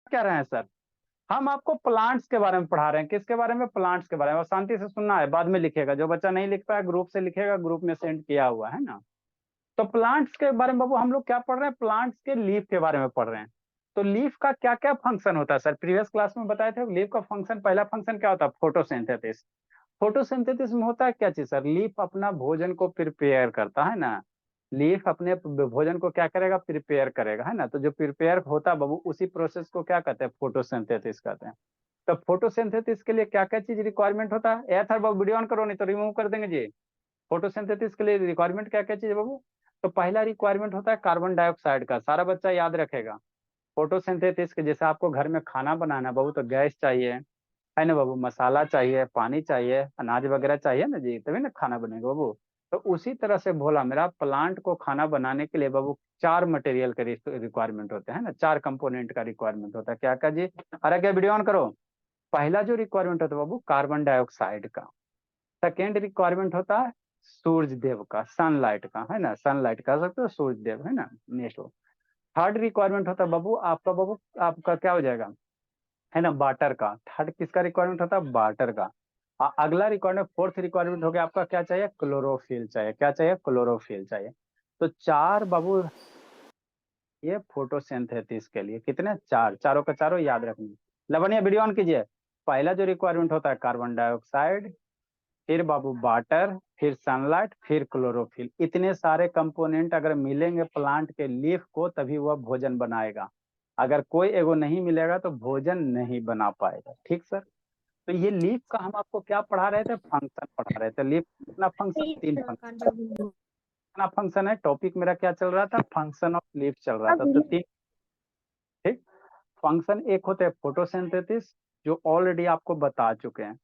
क्या रहे हैं सर? हम आपको प्लांट्स के बारे में पढ़ा रहे हैं। किसके बारे में? प्लांट्स के बारे में। और शांति से सुनना है, बाद में लिखेगा। जो बच्चा नहीं लिख पाया ग्रुप से लिखेगा, ग्रुप में सेंड किया हुआ है ना। तो प्लांट्स के बारे में बाबू हम लोग क्या पढ़ रहे हैं? प्लांट्स के लीफ के बारे में पढ़ रहे हैं। तो लीफ का क्या क्या फंक्शन होता है सर? प्रीवियस क्लास में बताए थे। लीफ का फंक्शन, पहला फंक्शन क्या होता है? फोटोसिंथेसिस। फोटोसिंथेसिस में होता है क्या चीज सर? लीफ अपना भोजन को प्रिपेयर करता है ना। लीफ अपने भोजन को क्या करेगा? प्रिपेयर करेगा, है ना। तो जो प्रिपेयर होता है बाबू, उसी प्रोसेस को क्या कहते हैं? फोटोसिंथेसिस कहते हैं। तो फोटोसिंथेसिस के लिए क्या क्या चीज रिक्वायरमेंट होता है? यार सर बाबू वीडियो ऑन करो, नहीं तो रिमूव कर देंगे जी। फोटोसिंथेसिस के लिए रिक्वायरमेंट क्या क्या चीज है बाबू? तो पहला रिक्वायरमेंट होता है कार्बन डाइऑक्साइड का। सारा बच्चा याद रखेगा। फोटोसिंथेसिस के जैसे आपको घर में खाना बनाना है बाबू, तो गैस चाहिए, है ना बाबू। मसाला चाहिए, पानी चाहिए, अनाज वगैरह चाहिए ना जी, तभी ना खाना बनेगा बाबू। तो उसी तरह से भोला मेरा प्लांट को खाना बनाने के लिए बाबू चार मटेरियल के रिक्वायरमेंट होते हैं ना। चार कंपोनेंट का रिक्वायरमेंट होता है। क्या क्या जी? अरे क्या वीडियो ऑन करो। पहला जो रिक्वायरमेंट होता है बाबू, कार्बन डाइऑक्साइड का। सेकेंड रिक्वायरमेंट होता है सूर्य देव का, सनलाइट का, है ना। सनलाइट कह सकते हो, सूर्य देव, है ना। नेक्स्ट थर्ड रिक्वायरमेंट होता है बाबू आपका, बाबू आपका क्या हो जाएगा, है ना, वाटर का। थर्ड किसका रिक्वायरमेंट होता है? वाटर का। अगला रिक्वायरमेंट, फोर्थ रिक्वायरमेंट हो गया आपका, क्या चाहिए? क्लोरोफिल चाहिए। क्या चाहिए? क्लोरोफिल चाहिए। तो चार बाबू ये फोटोसिंथेसिस के लिए कितने? चार। चारों का चारों याद रखना। लवनिया वीडियो ऑन कीजिए। पहला जो रिक्वायरमेंट होता है कार्बन डाइऑक्साइड, फिर बाबू वाटर, फिर सनलाइट, फिर क्लोरोफिल। इतने सारे कंपोनेंट अगर मिलेंगे प्लांट के लीफ को, तभी वह भोजन बनाएगा। अगर कोई एगो नहीं मिलेगा तो भोजन नहीं बना पाएगा। ठीक सर। तो ये लीफ का हम आपको क्या पढ़ा रहे थे? फंक्शन पढ़ा रहे थे। लीफ कितना फंक्शन? तीन फंक्शन। कितना फंक्शन है? टॉपिक मेरा क्या चल रहा था? फंक्शन ऑफ लीफ चल रहा था। तो तीन। ठीक। फंक्शन एक होते हैं फोटोसिंथेसिस, जो ऑलरेडी आपको बता चुके हैं।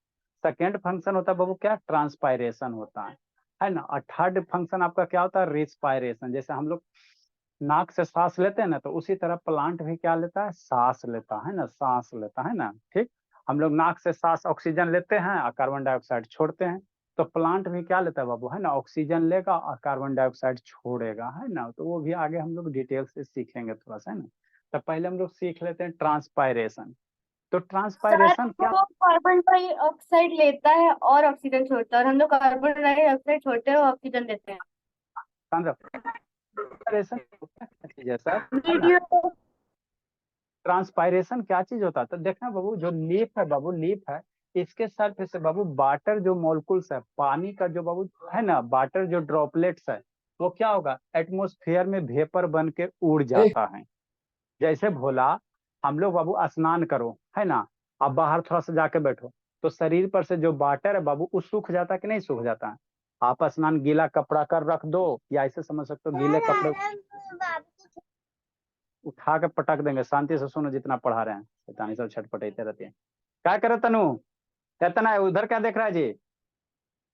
सेकेंड फंक्शन होता है बाबू क्या? ट्रांसपायरेशन होता है ना। और थर्ड फंक्शन आपका क्या होता है? रिस्पायरेशन। जैसे हम लोग नाक से सांस लेते हैं ना, तो उसी तरह प्लांट भी क्या लेता है? सांस लेता है ना, सांस लेता है ना। ठीक। हम लोग नाक से सांस ऑक्सीजन लेते हैं और कार्बन डाइऑक्साइड छोड़ते हैं। तो प्लांट भी क्या लेता है बाबू, है ना, ऑक्सीजन लेगा और कार्बन डाइऑक्साइड छोड़ेगा, है ना। तो वो भी आगे हम लोग डिटेल से सीखेंगे थोड़ा सा, है ना। तो पहले हम लोग सीख लेते हैं ट्रांसपायरेशन। तो सर ट्रांसपायरेशन क्या? वो कार्बन डाइऑक्साइड लेता है और ऑक्सीजन छोड़ता है, और हम लोग कार्बन डाइऑक्साइड छोड़ते हैं और ऑक्सीजन देते हैं। ट्रांसपायरेशन क्या चीज है सर, है ना। वीडियो। ट्रांसपायरेशन क्या चीज होता है? तो देखना बाबू, जो लीफ है बाबू, लीफ है, इसके सरफेस से बाबू वाटर जो मॉलिक्यूल्स है, पानी का जो बाबू, है ना, वाटर जो ड्रॉपलेट्स है, वो क्या होगा? एटमोस्फेयर में वेपर बन के उड़ जाता है। जैसे भोला, हम लोग बाबू स्नान करो, है ना, अब बाहर थोड़ा सा जाके बैठो, तो शरीर पर से जो वाटर है बाबू, वो सूख जाता है कि नहीं सूख जाता है? आप स्नान गीला कपड़ा कर रख दो, या ऐसे समझ सकते हो गीले कपड़े उठा के पटक देंगे। शांति से सुनो, जितना पढ़ा रहे हैं, शैतानी सब छटपटाते रहते हैं। क्या करे तनु? कहता है उधर क्या देख रहा है जी?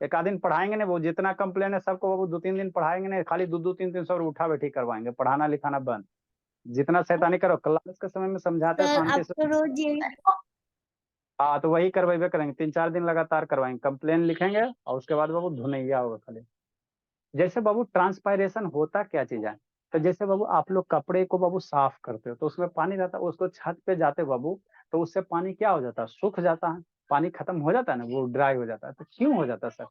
एक आध दिन पढ़ाएंगे नहीं वो, जितना कंप्लेन है सबको बाबू, 2-3 दिन पढ़ाएंगे नहीं, खाली 2-2 3-3 सौ उठा बैठी करवाएंगे, पढ़ाना लिखाना बंद। जितना शैतानी करो, क्लास के समय में समझाते हैं सर शांति अब से। तो रोज यही। हाँ, तो वही करवाइबे करेंगे, 3-4 दिन लगातार करवाएंगे, कंप्लेन लिखेंगे और उसके बाद बाबू धुनैया होगा खाली। जैसे बाबू ट्रांसपायरेशन होता क्या चीज है? तो जैसे बाबू आप लोग कपड़े को बाबू साफ करते हो, तो उसमें पानी रहता है, उसको छत पे जाते हो बाबू, तो उससे पानी क्या हो जाता है? सूख जाता है। पानी खत्म हो जाता है ना, वो ड्राई हो जाता है। तो क्यों हो जाता है सर?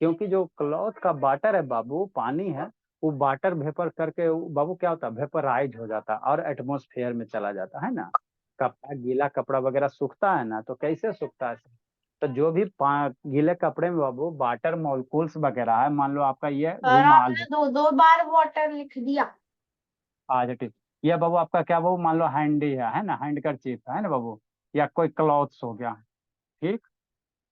क्योंकि जो क्लॉथ का वाटर है बाबू, पानी है, वो वाटर वेपर करके बाबू क्या होता है? वेपराइज हो जाता है और एटमोस्फेयर में चला जाता है ना। कपड़ा, गीला कपड़ा वगैरह सूखता है ना, तो कैसे सूखता है? तो जो भी गीले कपड़े में बाबू वाटर मॉलिक्यूल्स वगैरह है, मान लो आपका ये सर रूमाल आपने है। दो दो बार वाटर लिख दिया। आज ठीक। ये बाबू आपका क्या बाबू, मान लो हैंडी है ना, हैंड करचीफ है ना बाबू, या कोई क्लॉथ्स हो गया। ठीक।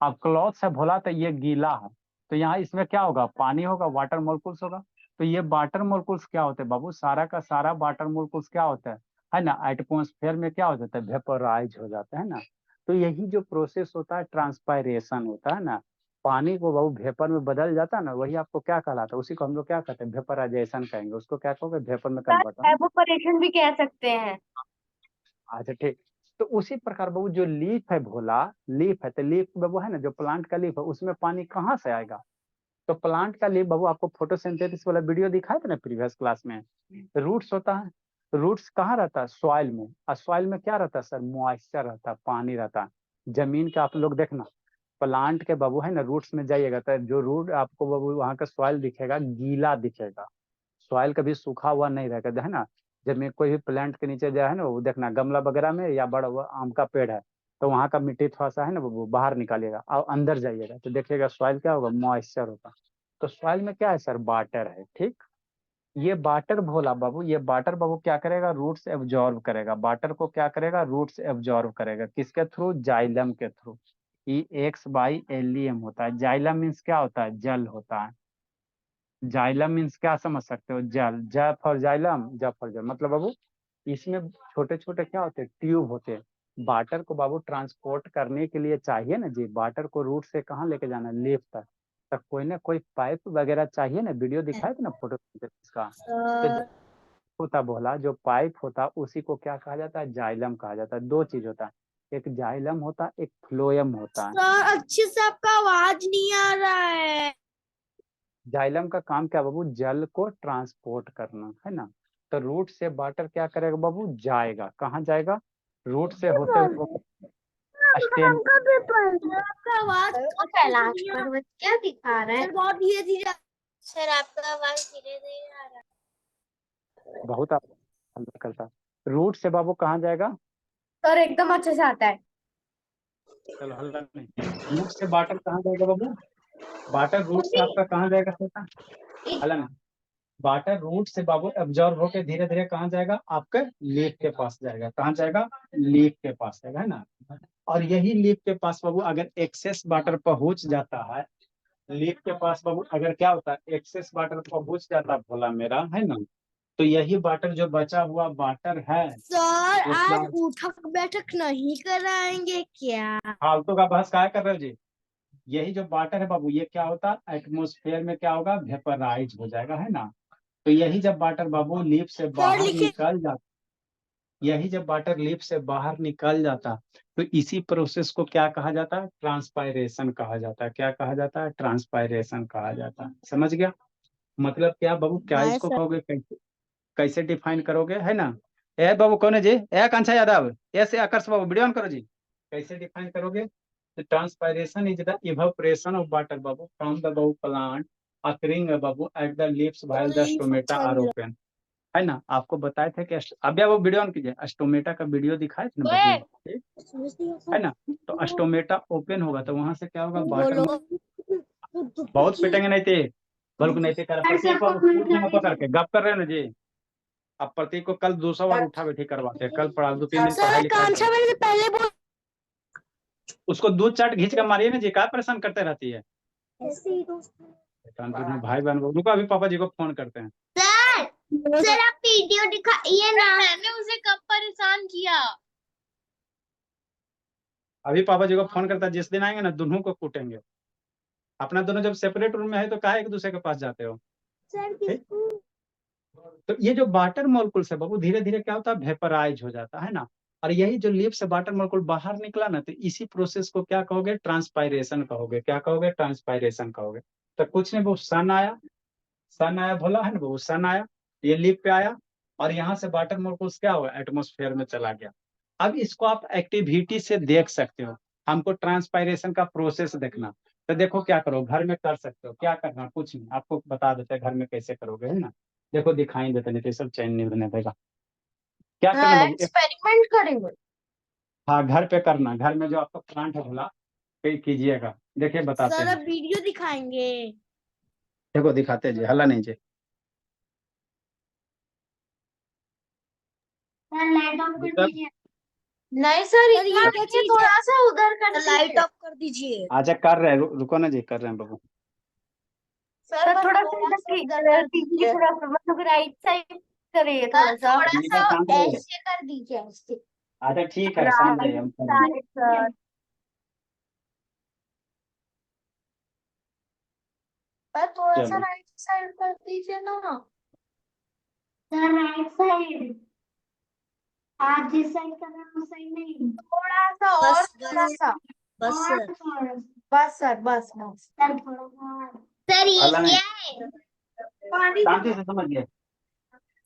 अब क्लॉथ्स है भोला, तो ये गीला है, तो यहाँ इसमें क्या होगा? पानी होगा, वाटर मोलिकुल्स होगा। तो ये वाटर मोलिकुल्स क्या होते हैं बाबू? सारा का सारा वाटर मोलिकुल्स क्या होता है ना, एटमोस्फेयर में क्या हो जाता है? वेपोराइज हो जाता है ना। तो यही जो प्रोसेस होता है ट्रांसपायरेशन होता है ना। पानी को बाबू वेपर में बदल जाता है ना, वही आपको क्या कहलाता है? उसी को हम लोग क्या कहते हैं? वेपराइजेशन कहेंगे उसको। क्या कहोगे? वेपर में सर कन्वर्ट होना। एवोपरेशन भी कह सकते हैं। अच्छा ठीक। तो उसी प्रकार बाबू जो लीफ है भोला, लीफ है, तो लीफ बाबू है ना, जो प्लांट का लीफ है, उसमें पानी कहाँ से आएगा? तो प्लांट का लीफ बाबू आपको फोटोसिंथेसिस वाला वीडियो दिखाया था ना प्रीवियस क्लास में, रूट्स होता है। रूट्स कहाँ रहता है? सॉइल में। और सॉइल में क्या रहता है सर? मॉइस्चर रहता है, पानी रहता है। जमीन का आप लोग देखना, प्लांट के बाबू है ना, रूट्स में जाइएगा तो जो रूट आपको बाबू वहाँ का सॉइल दिखेगा, गीला दिखेगा। सॉइल कभी सूखा हुआ नहीं रहेगा, है ना। जब में कोई भी प्लांट के नीचे जाए है ना, वो देखना गमला वगैरह में या बड़ा हुआ आम का पेड़ है, तो वहाँ का मिट्टी थोड़ा सा है ना वो बाहर निकालिएगा और अंदर जाइएगा तो देखिएगा सॉइल क्या होगा? मॉइस्चर होगा। तो सॉइल में क्या है सर? वाटर है, ठीक। ये वाटर भोला बाबू, ये वाटर बाबू क्या करेगा? रूट से एब्जॉर्व करेगा। वाटर को क्या करेगा? रूट से एब्जॉर्व करेगा। किसके थ्रू? जाइलम के through. E X by L E M होता है। जाइलम मीन्स क्या होता है? जल होता है। जाइलम मीन्स क्या समझ सकते हो? जल। ज फॉर जाइलम, ज फॉर जल, मतलब बाबू इसमें छोटे छोटे क्या होते हैं? ट्यूब होते हैं। वाटर को बाबू ट्रांसपोर्ट करने के लिए चाहिए ना जी, वाटर को रूट से कहाँ लेके जाना? लीफ तक। तो कोई ना कोई पाइप वगैरह चाहिए ना। वीडियो दिखाया था ना फोटो का। तो जो होता बोला, जो पाइप होता उसी को क्या कहा जाता है? जाइलम कहा जाता है। दो चीज होता है, एक जाइलम होता है, एक फ्लोएम होता है। सर अच्छे से आपका आवाज नहीं आ रहा है। जाइलम का काम क्या बाबू? जल को ट्रांसपोर्ट करना, है ना। तो रूट से वाटर क्या करेगा बाबू? जाएगा। कहाँ जाएगा? रूट से होते हुए स्टेम। आपका आवाज कैलाश पर्वत क्या दिखा रहा है? सर बहुत धीरे धीरे। सर आपका आवाज धीरे धीरे आ रहा है। बहुत अंदर करता। रूट से बाबू कहाँ जाएगा? सर एकदम अच्छे से आता है। चलो हल्ला नहीं। रूट से वाटर कहाँ जाएगा बाबू? वाटर रूट से आपका कहाँ जाएगा सोचा? हल्ला नहीं। वाटर रूट से बाबू एब्जॉर्ब होकर धीरे धीरे कहाँ जाएगा? आपके लीफ के पास जाएगा। कहाँ जाएगा? लीफ के पास जाएगा, है ना। और यही लीफ के पास बाबू अगर एक्सेस वाटर पहुंच जाता है, लीफ के पास बाबू अगर क्या होता है? एक्सेस वाटर पहुंच जाता भोला मेरा, है ना। तो यही वाटर जो बचा हुआ वाटर है, सर वो आज उठक बैठक नहीं कराएंगे क्या? फालतू का बहस काय कर रहे हो जी। यही जो वाटर है बाबू, ये क्या होता है? एटमोस्फेयर में क्या होगा? वेपराइज हो जाएगा, है ना। तो यही जब वाटर बाबू लीफ से बाहर लिखे निकल जाता, यही जब वाटर लीफ से बाहर निकल जाता, तो इसी प्रोसेस को क्या कहा जाता है? ट्रांसपायरेशन कहा जाता है। क्या कहा जाता है? ट्रांसपायरेशन कहा जाता है। समझ गया? मतलब क्या बाबू? क्या हाँ इसको सर। कहोगे? कैसे कैसे डिफाइन करोगे, है ना। ए बाबू कौन है जी? ए कांचा यादव, ऐसे आकर्ष बाबू वीडियो ऑन करो जी। कैसे डिफाइन करोगे? The transpiration is the evaporation of water bubble from the bubble plant occurring above at the leaves while the stomata are open, है ना। आपको बताए थे कि अभी आप वो वीडियो ऑन कीजिए, स्टोमेटा का वीडियो दिखाए थे ना बाबू, ठीक है ना। तो स्टोमेटा ओपन होगा तो वहां से क्या होगा? वाटर बोलो। बहुत पिटेंगे नहीं थे, बल्कि नहीं थे कर प्रतीक को पकड़ के गप कर रहे हैं ना जी। अब प्रतीक को कल 200 बार उठा बैठी करवाते हैं, कल पढ़ा 2-3 दिन पढ़ाई सर लिखाई कांसा करवाते मैंने पहले बोल। हैं। उसको दूध चाट घींच के मारिए ना जी, क्या परेशान करते रहती है। भाई बहन को रुको, अभी पापा जी को फोन करते हैं। सर आप वीडियो दिखाइए ना। मैंने उसे कब परेशान किया? अभी पापा जी को फोन करता है, जिस दिन आएंगे ना दोनों को कूटेंगे। अपना दोनों जब सेपरेट रूम में है तो काहे एक दूसरे के पास जाते हो? सर ठीक। किसको? तो ये जो वाटर मॉलिक्यूल्स है बाबू, धीरे धीरे क्या होता है? वेपराइज हो जाता है ना। और यही जो लीफ से वाटर मॉलिक्यूल बाहर निकला ना, तो इसी प्रोसेस को क्या कहोगे? ट्रांसपायरेशन कहोगे। क्या कहोगे? ट्रांसपायरेशन कहोगे। तो कुछ नहीं, वो सन आया, सन आया भोला, है ना। वो सन आया, ये लीफ पे आया, और यहाँ से वाटर मॉलिक्यूल्स क्या हुआ? एटमोस्फेयर में चला गया। अब इसको आप एक्टिविटी से देख सकते हो। हमको ट्रांसपायरेशन का प्रोसेस देखना, तो देखो क्या करो, घर में कर सकते हो। क्या करना? कुछ नहीं, आपको बता देते हैं घर में कैसे करोगे, है ना। देखो दिखाई देते, नहीं तो ये सब चैन नहीं बने देगा। क्या करना हाँ बाबू? एक्सपेरिमेंट करेंगे। हाँ घर पे करना, घर में जो आपका प्लांट है बोला पे कीजिएगा। देखिए बताते सर हैं। अब वीडियो दिखाएंगे। देखो दिखाते जी, हल्ला नहीं जी। लाइट ऑफ कर मतलब दीजिए। नहीं सर इतना नहीं, थोड़ा सा उधर कर लाइट ऑफ कर दीजिए। आजा कर रहे हैं, रुको ना जी, कर रहे हैं बाबू। सर थोड़ा सा इधर कीजिए, थोड़ा सा मतलब राइट साइड करिए थोड़ा सा। थोड़ा ठीक है, सा शांत रहिए। ऐसे कर दीजिए ऐसे। अच्छा ठीक है, शांत रहिए, राइट हम कर रहे हैं। Side sir. पर थोड़ा सा चलो राइट साइड कर दीजिए ना। सर राइट साइड, आप जिस साइड कर रहे हैं उस साइड नहीं। थोड़ा सा और थोड़ा सा। बस और सर। थोड़ा बस सर बस बस। सर थोड़ा सा और। सर ये हल्ला नहीं, क्या है? शांति से समझिए।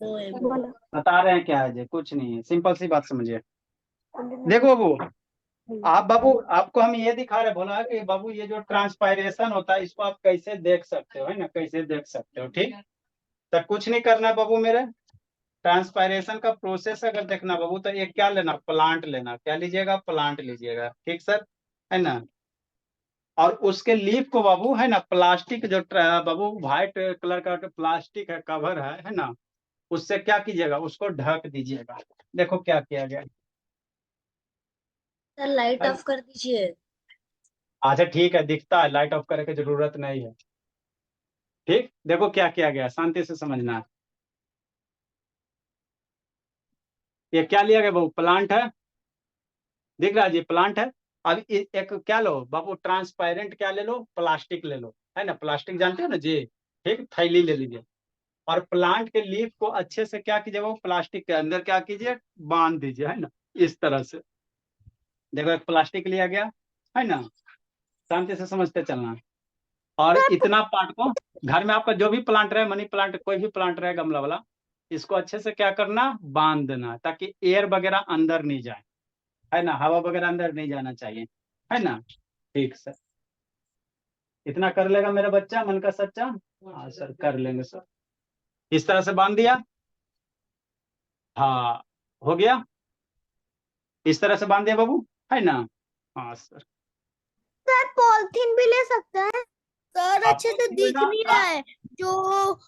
बता रहे हैं क्या है जी, कुछ नहीं है, सिंपल सी बात समझिए। देखो बाबू, आप बाबू आपको हम ये दिखा रहे बोला कि बाबू ये जो ट्रांसपायरेशन होता है इसको आप कैसे देख सकते हो, है ना, कैसे देख सकते हो। ठीक, तो कुछ नहीं करना है बाबू मेरे। ट्रांसपायरेशन का प्रोसेस अगर देखना बाबू तो एक क्या लेना, प्लांट लेना। क्या लीजिएगा, प्लांट लीजिएगा। ठीक सर, है ना। और उसके लीफ को बाबू, है ना, प्लास्टिक जो बाबू व्हाइट कलर का प्लास्टिक है, कवर है ना, उससे क्या कीजिएगा, उसको ढक दीजिएगा। देखो क्या किया गया। सर लाइट ऑफ कर दीजिए। अच्छा ठीक है, दिखता है, लाइट ऑफ करने की जरूरत नहीं है। ठीक, देखो क्या किया गया, शांति से समझना है। ये क्या लिया गया बाबू, प्लांट है, दिख रहा है जी, प्लांट है। अब एक क्या लो बाबू, ट्रांसपेरेंट क्या ले लो, प्लास्टिक ले लो, है ना, प्लास्टिक जानते हो ना जी। ठीक, थैली ले लीजिए। और प्लांट के लीफ को अच्छे से क्या कीजिए, वो प्लास्टिक के अंदर क्या कीजिए, बांध दीजिए, है ना, इस तरह से। देखो एक प्लास्टिक लिया गया, है ना, शांति से समझते चलना। और इतना पार्ट को घर में आपका जो भी प्लांट रहे, मनी प्लांट कोई भी प्लांट रहे गमला वाला, इसको अच्छे से क्या करना, बांध देना, ताकि एयर वगैरह अंदर नहीं जाए, है ना, हवा वगैरह अंदर नहीं जाना चाहिए, है ना। ठीक सर, इतना कर लेगा मेरा बच्चा मन का सच्चा। हाँ सर कर लेंगे सर, इस तरह से बांध दिया। हाँ, हो गया, इस तरह से बांध दिया बाबू, है ना। हाँ सर, सर पॉलिथीन भी ले सकते हैं सर, अच्छे आपको से दिख बेटा नहीं रहा है। जो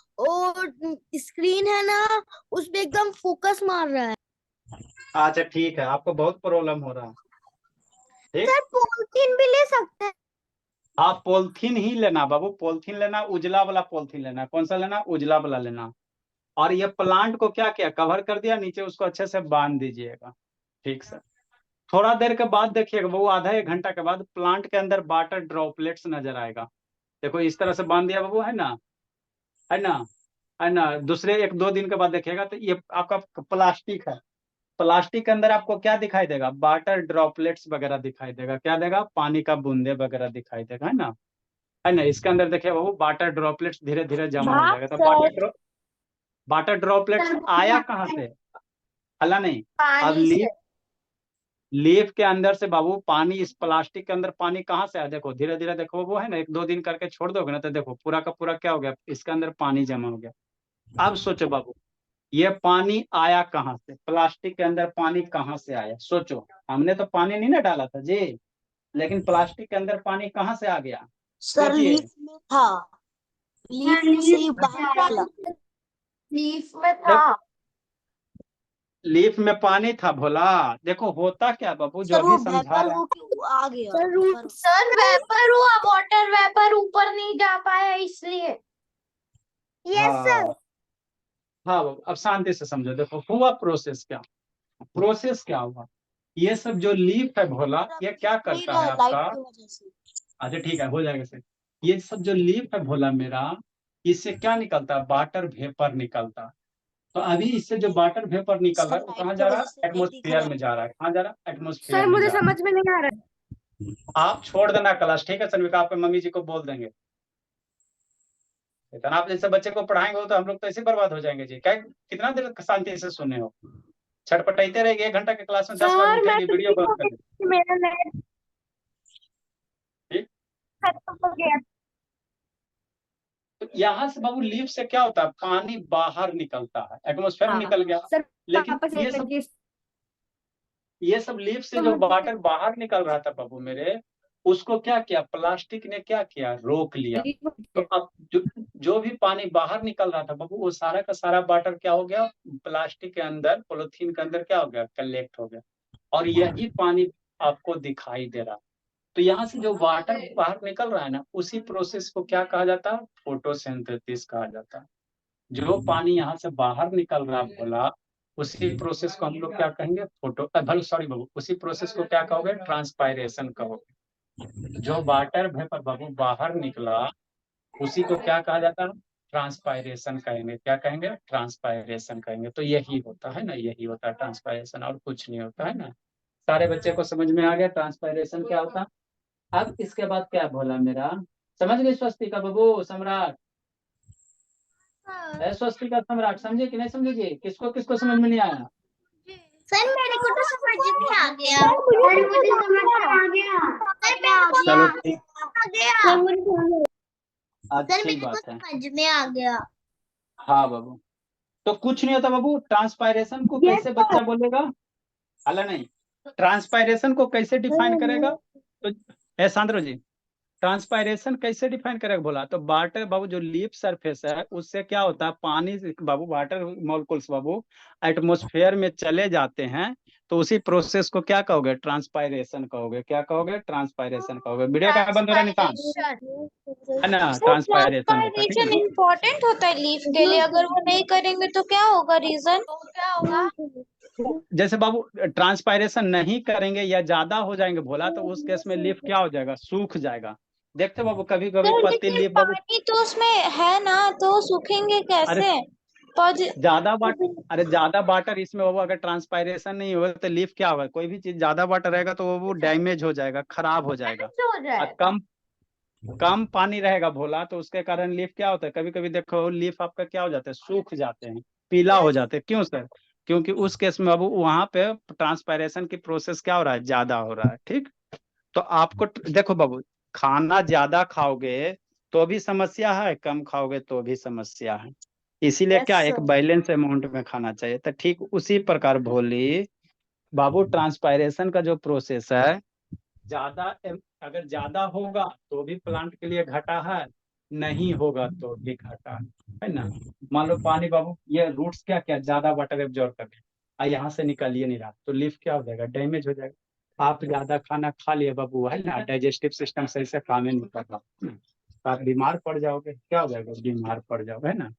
स्क्रीन है ना, उसमें एकदम फोकस मार रहा है। अच्छा ठीक है, आपको बहुत प्रॉब्लम हो रहा है। ठीक, सर पॉलिथीन भी ले सकते हैं। आप पॉलिथीन ही लेना बाबू, पॉलिथीन लेना, उजला वाला पॉलिथीन लेना। कौन सा लेना, उजला वाला लेना। और ये प्लांट को क्या किया, कवर कर दिया, नीचे उसको अच्छे से बांध दीजिएगा। ठीक सर, थोड़ा देर के बाद देखिएगा बाबू, आधा एक घंटा के बाद प्लांट के अंदर वाटर ड्रॉपलेट्स नजर आएगा। देखो इस तरह से बांध दिया बाबू, है ना, है ना, है ना। दूसरे एक दो दिन के बाद देखिएगा तो ये आपका प्लास्टिक है, प्लास्टिक के अंदर आपको क्या दिखाई देगा, वाटर ड्रॉपलेट्स वगैरह दिखाई देगा। क्या देगा, पानी का बूंदे वगैरह दिखाई देगा, है ना, है ना। इसके अंदर देखिए बाबू, वाटर ड्रॉपलेट्स धीरे धीरे जमा हो जाएगा। तो वाटर ड्रॉपलेट्स आया कहाँ से, हला नहीं। अब पानी से। लीफ के अंदर से बाबू पानी, इस प्लास्टिक के अंदर पानी कहाँ से आया, देखो धीरे धीरे, देखो वो है ना, एक दो दिन करके छोड़ दोगे ना तो देखो पूरा का पूरा क्या हो गया, इसके अंदर पानी जमा हो गया। अब सोचो बाबू, ये पानी आया कहाँ से, प्लास्टिक के अंदर पानी कहाँ से आया, सोचो। हमने तो पानी नहीं ना डाला था जी, लेकिन प्लास्टिक के अंदर पानी कहाँ से आ गया, सर सोचिए। लीफ में था, लीफ में से ही बाहर निकला। लीफ में था। देखो लीफ में पानी था भोला। देखो होता क्या बाबू, जो सर वो अभी समझा वेपर रहे हो हैं। के वो आ गया सर ऊपर। सर वेपर हुआ, वाटर वेपर ऊपर नहीं जा पाया इसलिए। Yes sir. हाँ, हाँ बाबू, अब शांति से समझो। देखो हुआ प्रोसेस क्या, प्रोसेस क्या हुआ, ये सब जो लीफ है भोला, ये क्या नहीं करता रहा है है लाइट आपका। की वजह से। अच्छा ठीक है, हो जाएगा सर। ये सब जो लीफ है भोला मेरा, इससे क्या निकलता है, वाटर वेपर निकलता है। तो अभी इससे जो वाटर वेपर निकल रहा सर है वो लाइट कहाँ की जा रहा वजह से है, नहीं दिख रहा एटमोस्फियर में है। जा रहा है। कहाँ जा रहा है, एटमोस्फियर सर में मुझे जा रहा समझ में नहीं आ रहा है। है। आप छोड़ देना क्लास, ठीक है सनविका, आपके मम्मी जी को बोल देंगे। इतना आप जैसे बच्चे को पढ़ाएंगे हो तो हम लोग तो ऐसे बर्बाद हो जाएंगे जी। क्या कितना देर शांति से सुने हो, छटपटाते रहेंगे। 1 घंटा के क्लास में 10 बार सर मैं उठेगी, तो वीडियो ठीक हो बंद कर देगी। गई, मेरा नेट ठीक, खत्म हो गया। तो यहाँ से बाबू लीफ से क्या होता है, पानी बाहर निकलता है, एटमोस्फेयर में हाँ निकल गया। सर, लेकिन वापस ये सब लीफ से जो समझ वाटर बाहर निकल रहा था बाबू मेरे, उसको क्या किया, प्लास्टिक ने क्या किया, रोक लिया। तो गई। अब जो भी पानी बाहर निकल रहा था बाबू, वो सारा का सारा वाटर क्या हो गया, प्लास्टिक के अंदर, पॉलिथीन के अंदर क्या हो गया, कलेक्ट हो गया। और यही पानी आपको दिखाई दे रहा। तो यहाँ से जो वाटर बाहर निकल रहा है ना, उसी प्रोसेस को क्या कहा जाता है, फोटोसिंथेसिस कहा जाता है। जो पानी यहाँ से बाहर निकल रहा बोला, उसी प्रोसेस को हम लोग क्या कहेंगे, फोटो भले सॉरी बाबू, उसी प्रोसेस को क्या कहोगे, ट्रांसपायरेशन कहोगे। जो वाटर वेपर बाबू बाहर निकला, उसी को क्या कहा जाता है, ट्रांसपायरेशन कहेंगे। क्या कहेंगे, ट्रांसपायरेशन कहेंगे। तो यही होता है ना, यही होता है ट्रांसपायरेशन, और कुछ नहीं होता है ना। सारे बच्चे को समझ में आ गया ट्रांसपायरेशन क्या होता है। अब इसके बाद क्या बोला मेरा, समझ गए स्वस्तिका बाबू, सम्राट। स्वस्तिका सम्राट, समझे कि नहीं समझे जी? किसको किसको समझ में नहीं आया? सर मेरे को तो समझ में आ गया। सर मुझे समझ में आ गया। चलो ठीक, आ गया। सर अच्छी मेरे को बात है। समझ में आ गया। हाँ बाबू, तो कुछ नहीं होता बाबू। ट्रांसपायरेशन को कैसे बच्चा बोलेगा? हला नहीं, ट्रांसपायरेशन को कैसे डिफाइन करेगा? तो शांतरो जी, ट्रांसपायरेशन कैसे डिफाइन करेगा बोला तो वाटर बाबू जो लीफ सरफेस है उससे क्या होता है, पानी बाबू, वाटर मॉलिक्यूल्स बाबू एटमॉस्फेयर में चले जाते हैं, तो उसी प्रोसेस को क्या कहोगे? ट्रांसपायरेशन कहोगे। क्या कहोगे? ट्रांसपायरेशन कहोगे। वीडियो क्या बंद हो रहा है निशान, है ना? सर ट्रांसपायरेशन होता है, ठीक है ट्रांसपायरेशन ना? इम्पोर्टेंट होता है लीफ के लिए, अगर वो नहीं करेंगे तो क्या होगा? रीजन जैसे बाबू ट्रांसपायरेशन नहीं करेंगे या ज्यादा हो जाएंगे भोला, तो उस केस में लीफ क्या हो जाएगा? सूख जाएगा। देखते हो बाबू, कभी कभी सर पत्ती लेकिन लीफ बाबू, पानी तो उसमें है ना, तो सूखेंगे अरे कैसे? ज्यादा वाटर, अरे ज्यादा वाटर इसमें बाबू अगर ट्रांसपायरेशन नहीं होगा तो लीफ क्या होगा? कोई भी चीज ज्यादा वाटर रहेगा तो वो डैमेज हो जाएगा, खराब हो जाएगा। हो और जाएगा। कम कम पानी रहेगा भोला, तो उसके कारण लीफ क्या होता है, कभी कभी देखो लीफ आपका क्या हो जाता है, सूख जाते हैं, पीला हो जाते हैं। क्यों सर? क्योंकि उस केस में बाबू वहां पे ट्रांसपायरेशन की प्रोसेस क्या हो रहा है? ज्यादा हो रहा है। ठीक, तो आपको देखो बाबू, खाना ज्यादा खाओगे तो भी समस्या है, कम खाओगे तो भी समस्या है। इसीलिए यस क्या एक सर। बैलेंस अमाउंट में खाना चाहिए। तो ठीक उसी प्रकार भोली बाबू, ट्रांसपायरेशन का जो प्रोसेस है, ज्यादा अगर ज्यादा होगा तो भी प्लांट के लिए घाटा है, नहीं होगा तो भी घाटा है ना? मान लो पानी बाबू, ये रूट्स क्या क्या ज्यादा वाटर एब्जॉर्ब कर रहे हैं, यहाँ से निकल ही नहीं रहा, तो लीफ क्या हो जाएगा? डैमेज हो जाएगा। आप ज्यादा खाना खा लिए बाबू, है ना, डाइजेस्टिव सिस्टम सही से काम ही नहीं कर रहा, तो आप बीमार पड़ जाओगे। क्या हो जाएगा? बीमार पड़ जाओगे, है ना?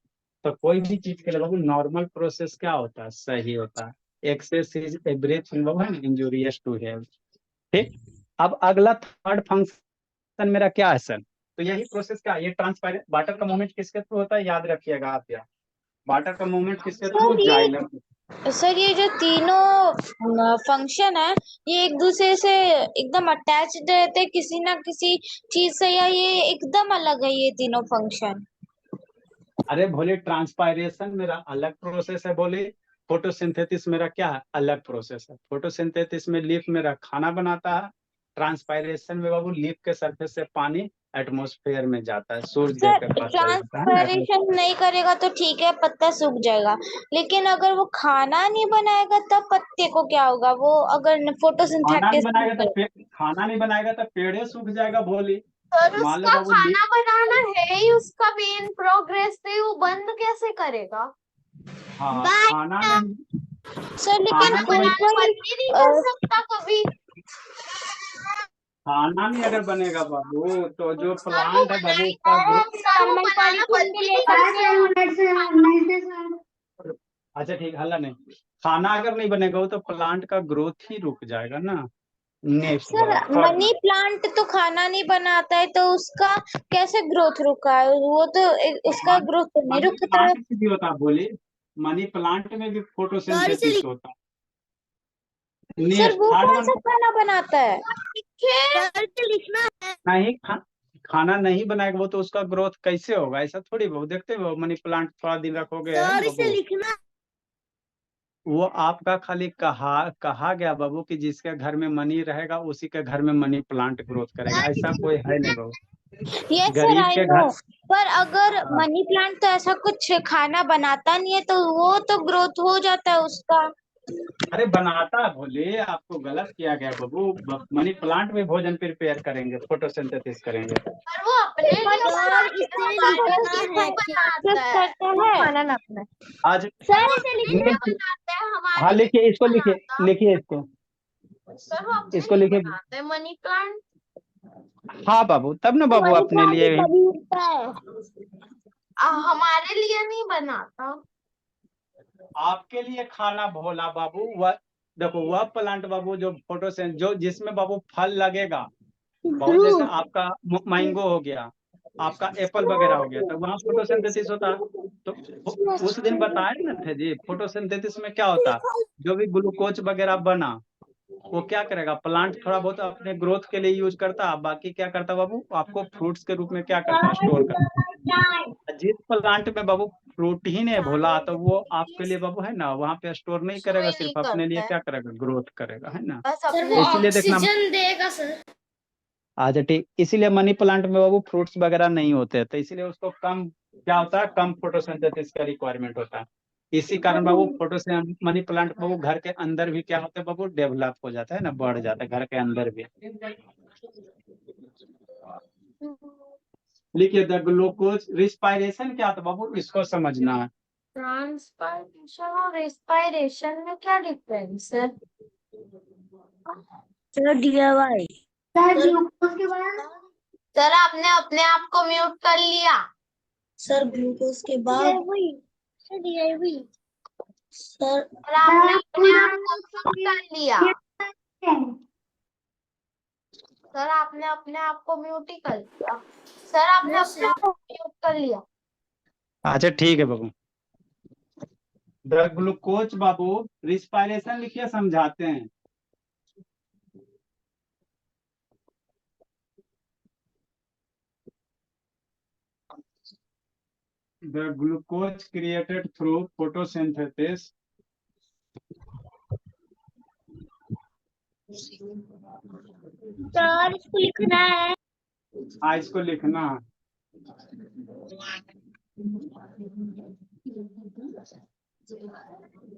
तो कोई भी चीज के लिए बाबू नॉर्मल प्रोसेस क्या होता है? सही होता है। एक्सेस इज एवरीथिंग बाबू, है ना, इंजूरियस टू हेल्थ। ठीक, अब अगला थर्ड फंक्शन मेरा क्या है सर? तो यही प्रोसेस क्या है? ये ट्रांसपेरेंट वाटर का मूवमेंट किसके थ्रू होता है? याद रखिएगा आप यार, वाटर का मूवमेंट किसके थ्रू? जाइलम। सर ये जो तीनों फंक्शन है, ये एक दूसरे से एकदम अटैच्ड रहते हैं किसी ना किसी चीज से, या ये एकदम अलग है ये तीनों फंक्शन? अरे भोले, ट्रांसपायरेशन मेरा अलग प्रोसेस है बोले, फोटोसिंथेसिस मेरा क्या है? अलग प्रोसेस है। फोटोसिंथेसिस में लीफ मेरा खाना बनाता है, ट्रांसपायरेशन में बाबू लीफ के सरफेस से पानी एटमॉस्फेयर में जाता है, सूरज देव सर के पास चला जाता है ना। ट्रांसपरेशन नहीं करेगा तो ठीक है, पत्ता सूख जाएगा, लेकिन अगर वो खाना नहीं बनाएगा तब पत्ते को क्या होगा? वो अगर खाना नहीं फोटोसिंथेसिस बनाएगा तो खाना नहीं बनाएगा तो पेड़े सूख जाएगा भोली। सर मान लो उसका बाबू लीफ, खाना बनाना है ही उसका मेन प्रोग्रेस, तो वो बंद कैसे करेगा? हाँ खाना नहीं, सर लेकिन खाना नहीं कोई बन, कोई बंद ही नहीं कर सकता कभी। खाना नहीं अगर बनेगा बाबू, तो जो सर वो प्लांट है बना बाबू ही उसका सर वो बनाना बंद भी नहीं कर सर सकता। मिनट से नहीं से सर। अच्छा ठीक, हल्ला नहीं, खाना अगर नहीं बनेगा वो तो प्लांट का ग्रोथ ही रुक जाएगा ना। नेक्स्ट सर बोला थर्ड मनी प्लांट तो खाना नहीं बनाता है, तो उसका कैसे ग्रोथ रुका है? वो तो उसका मनी ग्रोथ तो नहीं मनी रुकता है। प्लांट में भी होता है बोली, मनी प्लांट में भी गौरी से फोटोसिंथेसिस होता है। सर नेक्स्ट वो थर्ड कौन वन, सा खाना बनाता है? गौरी से लिखना है। नहीं खाना नहीं बनाएगा वो तो उसका ग्रोथ कैसे होगा? ऐसा थोड़ी बाबू, देखते हो मनी प्लांट थोड़ा दिन रखोगे, है ना गौरी से बाबू? लिखना है। वो आपका खाली कहा गया बाबू कि जिसके घर में मनी रहेगा उसी के घर में मनी प्लांट ग्रोथ करेगा, गौरी ऐसा से कोई है नहीं बाबू। यस सर गरीब आई के नो। घर, पर अगर हाँ, मनी प्लांट तो ऐसा कुछ खाना बनाता नहीं है, तो वो तो ग्रोथ हो जाता है उसका। अरे बनाता है भोले, आपको गलत किया गया बाबू। मनी प्लांट में भोजन प्रिपेयर करेंगे, फोटोसिंथेसिस करेंगे। पर वो अपने लिए सर बनाता है, इसे हमारे लिखना लिए है नहीं क्या? बनाता है। करता है खाना ना अपना। आज सर इसे लिए लिखिए, बनाता है, हाँ हमारे लिए लिखिए, नहीं इसको लिखिए, बनाता। लिखिए इसको, सर वो अपने इसको लिए लिखिए। बनाते हैं मनी प्लांट। हाँ बाबू, तब ना बाबू मनी अपने प्लांट लिए। कभी उगता है? हमारे लिए नहीं बनाता। आपके लिए खाना भोला बाबू, वह देखो वह प्लांट बाबू जो फोटोसिंथ जो जिसमें बाबू फल लगेगा, बहुत जैसे फ्रूट। आपका मैंगो हो गया, आपका एप्पल वगैरह हो गया, तो वहाँ फोटोसिंथेसिस होता है। तो उस दिन बताए ना थे जी, फोटोसिंथेसिस में क्या होता, जो भी ग्लूकोज वगैरह बना वो क्या करेगा, प्लांट थोड़ा बहुत अपने ग्रोथ के लिए यूज करता है, बाकी क्या करता बाबू, आपको फ्रूट्स के रूप में क्या करता है, स्टोर करता है। जिस प्लांट में बाबू प्रोटीन है भोला, तो वो आपके लिए बाबू है ना वहाँ पे स्टोर नहीं कुछ भी करेगा, नहीं सिर्फ अपने लिए करता है, क्या करेगा, ग्रोथ करेगा, है ना। बस सर अपने वो इसीलिए देखना। ऑक्सीजन देगा सर। अच्छा ठीक, इसीलिए मनी प्लांट में बाबू फ्रूट्स वगैरह नहीं होते, तो इसीलिए उसको कम क्या होता है, कम फोटोसिंथेसिस का रिक्वायरमेंट होता है। इसी कारण बाबू मनी प्लांट बाबू घर के अंदर भी क्या होता है बाबू, डेवलप हो जाता है ना, बढ़ जाता है घर के अंदर भी। लिखिए द ग्लूकोज रिस्पायरेशन क्या था बाबू, इसको समझना है। ट्रांसपायरेशन और रेस्पायरेशन में क्या डिफरेंस है? Sir DIY। सर ग्लूकोज के बाद सर आपने अपने आप को म्यूट कर लिया। सर ग्लूकोज के बाद सर DIY। सर सर आपने अपने आप को म्यूट कर लिया। सर आपने अपने आप को म्यूट ही कर लिया। सर आपने अपने आप को म्यूट कर लिया। अच्छा ठीक है बाबू। द ग्लूकोज बाबू रिस्पायरेशन लिखिए, समझाते हैं। The glucose created through photosynthesis sir इसको लिखना है। हाँ इसको लिखना है।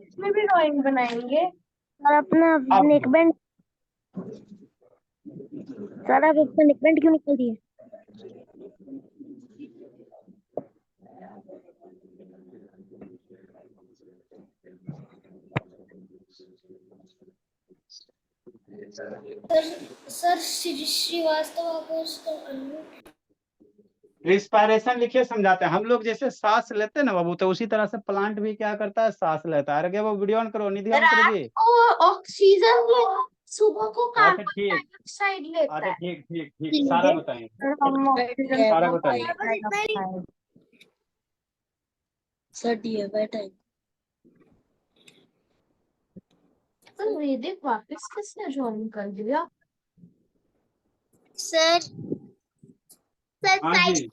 इसमें भी ड्राइंग बनाएंगे। सर अपना अब नेकबैंड, सर आप अपना नेकबैंड क्यों निकल दिए? सर श्रीवास्तव आप उसको रिस्पायरेशन लिखिए, समझाते हैं। हम लोग जैसे सांस लेते हैं ना बाबू, तो उसी तरह से प्लांट भी क्या करता है, सांस लेता है। अरे वो वीडियो ऑन करो, निधि ऑन करो रात जी। को ऑक्सीजन लेता, सुबह को अच्छा कार्बन ठीक, डाइऑक्साइड लेता अच्छा है। ठीक ठीक ठीक, सारा बताएंगे, सारा बताएंगे। Sir DIY time. तो वैदिक वापस किसने ज्वाइन कर दिया? सर हाँ जी,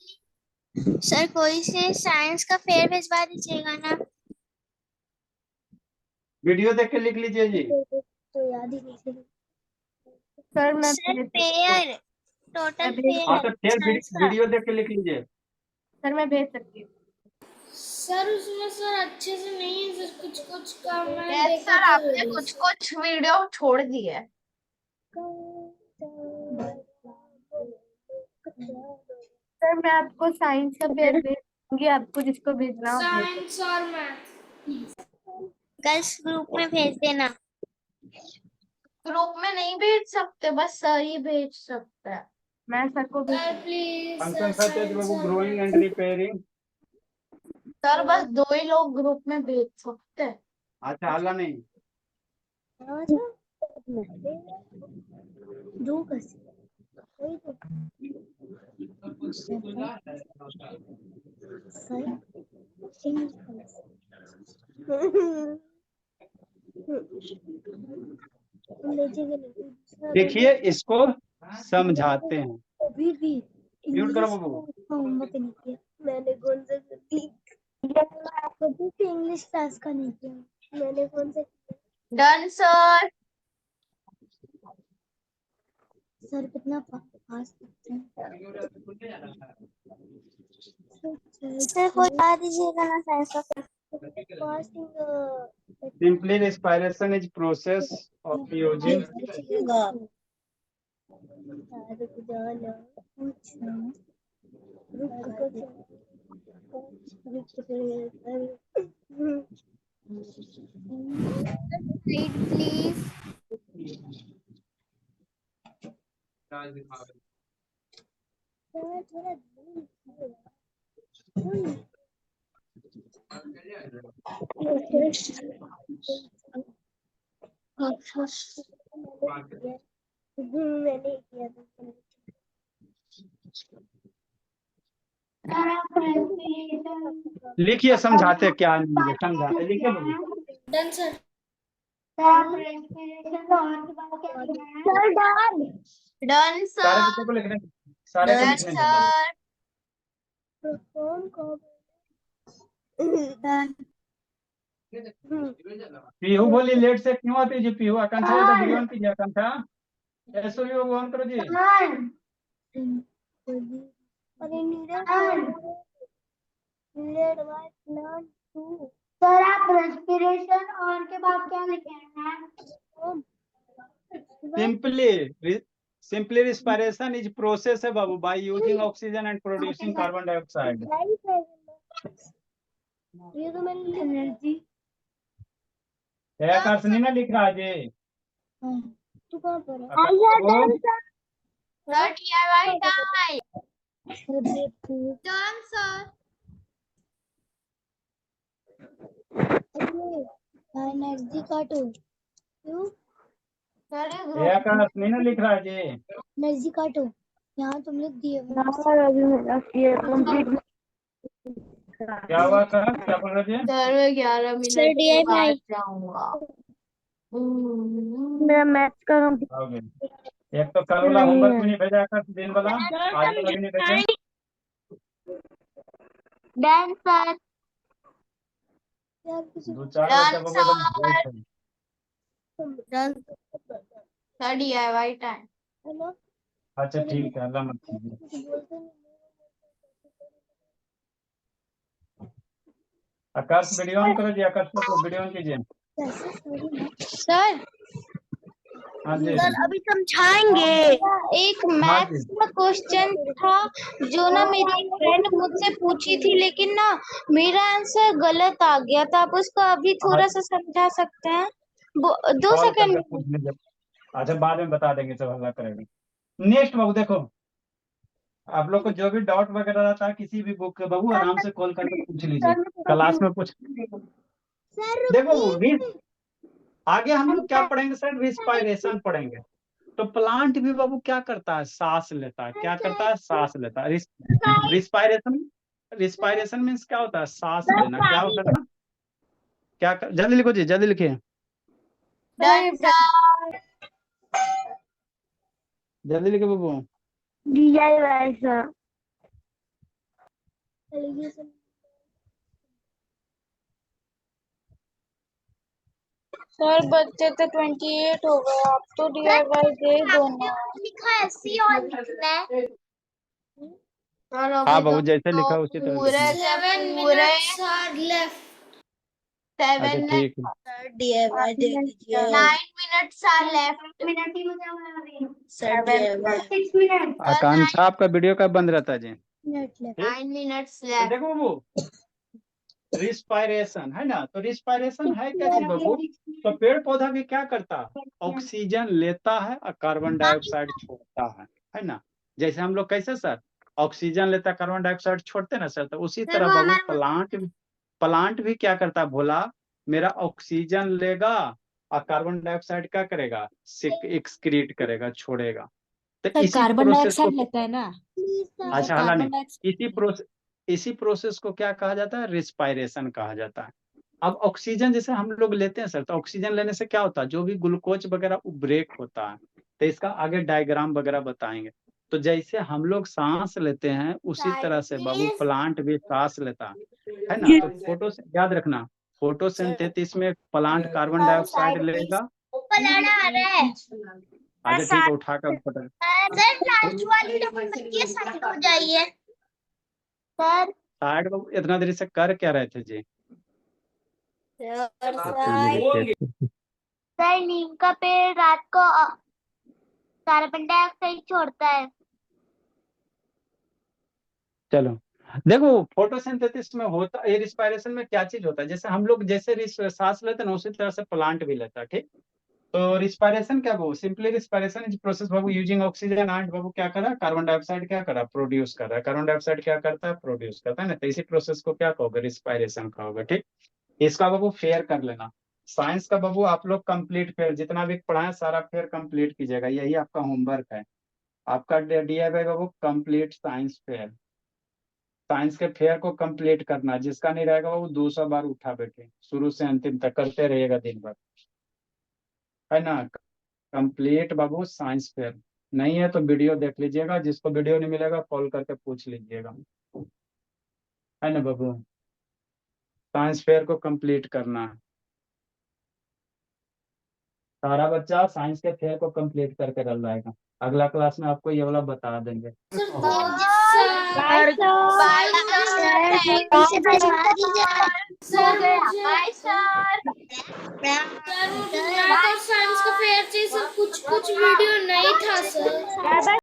सर कोई से साइंस का फेयर भिजवा दीजिएगा ना। वीडियो देख के लिख लीजिए जी। तो याद ही नहीं। सर मैं सर फेयर, टोटल हाँ फेयर तो फिर साइंस का। वीडियो देख के लिख लीजिए। सर मैं भेज सकती हूँ। सर उसमें सर अच्छे से नहीं है सर, कुछ कुछ का मैंने यस देखा सर, था आपने कुछ कुछ वीडियो छोड़ दी है। सर मैं आपको साइंस का पेज भेज दूंगी, आपको जिसको भेजना हो भेज दो। साइंस और मैथ गर्ल्स ग्रुप में भेज देना। ग्रुप में नहीं भेज सकते, बस सर ही भेज सकते हैं। मैं सर को भेज सर प्लीज फंक्शन सच है बाबू, साइंस और ग्रोइंग एंड रिपेयरिंग। सर बस 2 ही लोग ग्रुप में भेज सकते हैं। अच्छा हल्ला नहीं। दो कैसे वही तो देखिए इसको समझाते हैं। अभी भी म्यूट करो इंग्लिश बाबू। का होमवर्क नहीं किया मैंने। कौन सा कभी भी इंग्लिश क्लास का नहीं किया मैंने। कौन सा डन सर। सर कितना फास्ट लिखते हैं। सर कोई बता दीजिएगा ना साइंस का fasting. Simply respiration is process of using please. मैंने किया था। लिखिए, समझाते क्या नहीं है, समझाते लिखिए बाबू। Done sir. डन सारे सर। बच्चों को लिखने, सारे को डन लिखने दो। सर। पीहू बोली लेट से क्यों आती है जी? पीहू आकांक्षा तो वीडियो ऑन कीजिए। आकांक्षा ऐसो भी ऑन करो जी। सर अरे नीरज टू सर आप रेस्पिरेशन और के बाद क्या लिखे हैं? सिंपली रिस्पायरेशन इज प्रोसेस है बाबू by using oxygen and producing carbon dioxide. ये तो मैंने एनर्जी आकाश नहीं ना लिख रहा है जी। तू कहाँ पर है? आकाश को sir DIY time. Done sir. Energy काटो क्यों? सर ये ये ग्रुप आकाश नहीं ना लिख रहा है जी। एनर्जी काटो यहाँ तुम लिख दिए अभी मेरा ये कंप्लीट क्या हुआ आकाश? क्या बोल रहे थे? सर मैं 11 सर मिनट के DIY बाद जाऊंगा। मेरा मैथ्स का आओगे। एक तो कल वाला होमवर्क भी नहीं भेजा आकाश, दिन वाला आज वाला भी नहीं भेजा। Done sir. यार किसी दो चार डन बच्चा बाबू एकदम सर। great है। Sir DIY time. है ना अच्छा ठीक है, अल्लाह मत कीजिए। कुछ बोलते नहीं आकाश वीडियो ऑन करो जी। आकाश को वीडियो ऑन कीजिए। कैसे सॉरी ना सर हाँ जी सर अभी समझाएंगे एक हाँ मैथ्स जी। का क्वेश्चन था जो ना मेरी एक फ्रेंड मुझसे पूछी थी, लेकिन ना मेरा आंसर गलत आ गया था। आप उसको अभी थोड़ा सा समझा सकते हैं? 2 कॉल सेकंड करके पूछ लीजिए। अच्छा बाद में बता देंगे, सब हल्ला करेंगे। नेक्स्ट बाबू देखो, आप लोग को जो भी डाउट वगैरह रहता है किसी भी बुक के बाबू आराम से कॉल करके पूछ लीजिए, क्लास में पूछ। सर देखो रुकिए आगे हम लोग क्या पढ़ेंगे सर? रिस्पायरेशन पढ़ेंगे। तो प्लांट भी बाबू क्या करता है? सांस लेता है। क्या करता है? सांस लेता है। रिस्पायरेशन रिस्पायरेशन मीन्स क्या होता है? सांस लेना। क्या होता है ना? जल्दी लिखो जी, जल्दी लिखिए, डन सर। जल्दी लिखिए बाबू। DIY सर सर बच्चे तो 28 हो गए, आप तो DIY दे दो ना। लिखा है सी और लिखना है सर हाँ अभी बाबू तो जैसे लिखा है उसी तरह पूरे लिखना। के पूरे अच्छा 7 ठीक है। सर DIY दे दीजिए 9 minutes are left। मिनट ही बचा हुआ है अभी। Sir 7 DIY 6 minute. आकांक्षा आपका वीडियो कब बंद रहता है जी? मिनट लेफ्ट 9 minutes तो left। देखो बाबू, रिस्पायरेशन है ना, तो रिस्पायरेशन है क्या चीज बाबू? तो पेड़ पौधा भी क्या करता है? ऑक्सीजन लेता है और कार्बन डाइऑक्साइड छोड़ता है ना? जैसे हम लोग कैसे सर ऑक्सीजन लेता है, कार्बन डाइऑक्साइड छोड़ते ना सर, तो उसी तरह बाबू प्लांट भी क्या करता है भोला? मेरा ऑक्सीजन लेगा और कार्बन डाइऑक्साइड क्या करेगा? एक्सक्रीट करेगा, छोड़ेगा। तो इसी कार्बन प्रोसेस को डाइऑक्साइड लेता है ना। अच्छा हल्ला कार्बन नहीं, डाइऑक्साइड इसी प्रोसेस को क्या कहा जाता है? रिस्पायरेशन कहा जाता है। अब ऑक्सीजन जैसे हम लोग लेते हैं सर, तो ऑक्सीजन लेने से क्या होता है? जो भी ग्लूकोज वगैरह ब्रेक होता है, तो इसका आगे डायग्राम वगैरह बताएंगे। तो जैसे हम लोग सांस लेते हैं उसी तरह से बाबू प्लांट भी सांस लेता है ना? तो फोटो से याद रखना, फोटोसिंथेसिस में प्लांट कार्बन डाइऑक्साइड लेगा। अच्छा ठीक है, उठा कर फोटो लास्ट वाली डबल करके साइड हो जाइए सर साइड बाबू। इतना देरी से कर क्या रहे थे जी? सर नीम का पेड़ रात को कार्बन डाइऑक्साइड छोड़ता है चलो देखो, फोटोसिंथेसिस में होता है, रिस्पायरेशन में क्या चीज होता है? जैसे हम लोग जैसे सांस लेते हैं ना, उसी तरह से प्लांट भी लेता है। ठीक, तो रिस्पायरेशन क्या बाबू? सिंपली रिस्पायरेशन इज प्रोसेस बाबू यूजिंग ऑक्सीजन एंड बाबू क्या कर रहा है? कार्बन डाइऑक्साइड क्या कर रहा है? प्रोड्यूस कर रहा है। कार्बन डाइऑक्साइड क्या करता है? प्रोड्यूस करता है ना। तो इसी प्रोसेस को क्या कहोगे? रिस्पायरेशन कहोगे। ठीक, इसका बाबू फेयर कर लेना। साइंस का बाबू आप लोग कंप्लीट फेयर, जितना भी पढ़ा है सारा फेयर कंप्लीट कीजिएगा, यही आपका होमवर्क है। आपका DIY बाबू कंप्लीट साइंस फेयर। साइंस के फेयर को कंप्लीट करना, जिसका नहीं रहेगा वो 200 बार उठा बैठे, शुरू से अंतिम तक करते रहिएगा दिन भर, है ना? कंप्लीट बाबू साइंस फेयर। नहीं है तो वीडियो देख लीजिएगा, जिसको वीडियो नहीं मिलेगा कॉल करके पूछ लीजिएगा, है ना बाबू? साइंस फेयर को कंप्लीट करना है। सारा बच्चा साइंस के फेयर को कंप्लीट करके डल जाएगा। अगला क्लास में आपको ये वाला बता देंगे। Bye sir. Bye sir. Science का फेयर से सब कुछ वीडियो नहीं था सर।